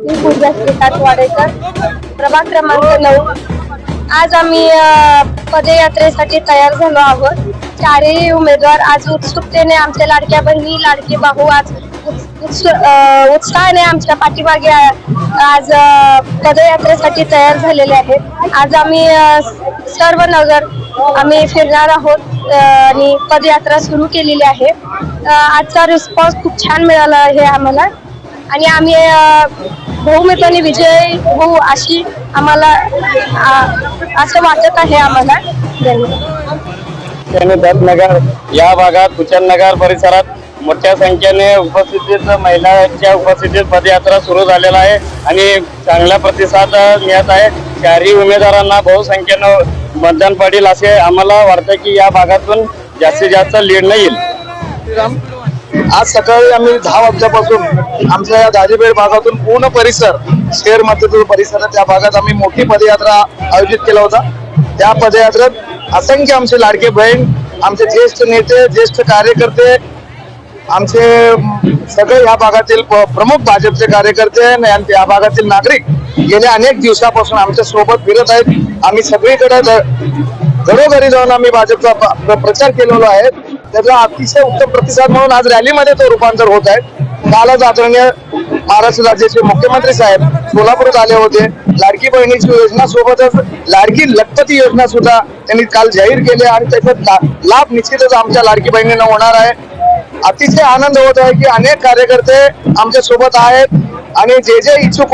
मी पूजा श्रीकांत वाडेकर, प्रभाग क्रमांक 9। आज आम्ही पदयात्रेसाठी तयार झालो आहोत। चारही उमेदवार आज उत्सुकतेने आमच्या लाडक्या बहिणी लाडके भाऊ आज उत्साहाने आमच्या पाठीमागे आज पदयात्रेसाठी तयार झालेले आहेत। आज आम्ही सर्व नगर आम्ही फिरणार आहोत आणि पदयात्रा सुरू केलेली आहे। आजचा रिस्पॉन्स खूप छान मिळाला आहे आम्हाला आणि आम्ही बहुमताने विजयी होऊ अशी आम्हाला असं वाटत आहे आम्हाला। दत्तनगर या भागात कुचलनगर परिसरात मोठ्या संख्येने उपस्थितीत महिलांच्या उपस्थितीत पदयात्रा सुरू झालेला आहे आणि चांगला प्रतिसाद मिळत आहे। चारही उमेदवारांना बहुसंख्येनं मतदान पडेल असे आम्हाला वाटतं की या भागातून जास्तीत जास्त लीड येईल। आज सकाळी आम्ही 10 वाजल्यापासून आमच्या या दाजीपेठ भागातून पूर्ण परिसर शहर मध्यतील परिसरात त्या भागात आम्ही मोठी पदयात्रा आयोजित केला होता। त्या पदयात्रेत असंख्य आमचे लाडके बहीण, आमचे ज्येष्ठ नेते, ज्येष्ठ कार्यकर्ते, आमचे सगळे या भागातील प्रमुख भाजपचे कार्यकर्ते आणि या भागातील नागरिक गेल्या अनेक दिवसापासून आमच्या सोबत फिरत आहेत। आम्ही सगळीकडे घरोघरी जाऊन आम्ही भाजपचा प्रचार केलेला आहे। त्याचा अतिशय उत्तम प्रतिसाद म्हणून आज रॅलीमध्ये तो रूपांतर होत आहे। कालच आदरणीय महाराष्ट्र राज्याचे मुख्यमंत्री साहेब सोलापूरात आले होते। लाडकी बहिणीची योजना सोबतच लाडकी लखपती योजना सुद्धा त्यांनी काल जाहीर केली आणि त्याचा लाभ निश्चितच आमच्या लाडकी बहिणींना होणार आहे। अतिशय आनंद होत आहे की अनेक कार्यकर्ते आमच्या सोबत आहेत आणि जे जे इच्छुक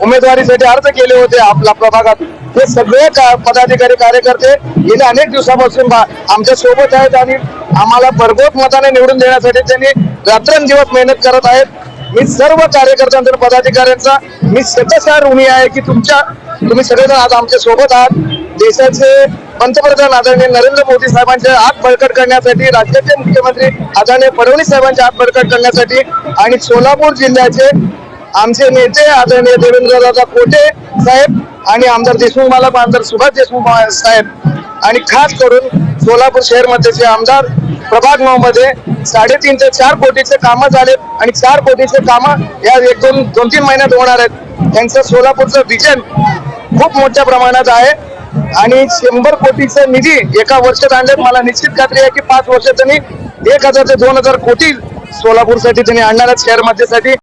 उमेदवारीसाठी अर्ज केले होते आपल्या प्रभागात ते सगळे पदाधिकारी कार्यकर्ते गेल्या अनेक दिवसापासून आमच्या सोबत आहेत आणि आम्हाला भरघोस मताने निवडून देण्यासाठी त्यांनी रात्रंदिवस मेहनत करत आहेत। मी सर्व कार्यकर्त्यांचा पदाधिकाऱ्यांचा मी शतशः ऋणी आहे की तुम्ही सगळेजण आज आमच्या सोबत आहात। देशाचे पंतप्रधान आदरणीय नरेंद्र मोदी साहेबांचे हात बळकट करण्यासाठी, राज्याचे मुख्यमंत्री आदरणीय फडणवीस साहेबांचे हात बळकट करण्यासाठी आणि सोलापूर जिल्ह्याचे आमचे नेते आदरणीय देवेंद्रदादा कोटे साहेब आणि आमदार देशमुख मालक आमदार सुभाष देशमुख साहेब आणि खास करून सोलापूर शहर मध्येचे आमदार प्रभाग 9 मध्ये 3.5 ते 4 कोटीचे कामं झालेत आणि 4 कोटीचे कामं या 2-3 महिन्यात होणार आहेत। त्यांचं सोलापूरचं विजन खूप मोठ्या प्रमाणात आहे आणि 100 कोटीचा निधी एका वर्षात आणल्यात। मला निश्चित खात्री आहे की 5 वर्षात त्यांनी 1000 ते 2000 कोटी सोलापूरसाठी त्यांनी आणणार आहेत शहर मध्येसाठी।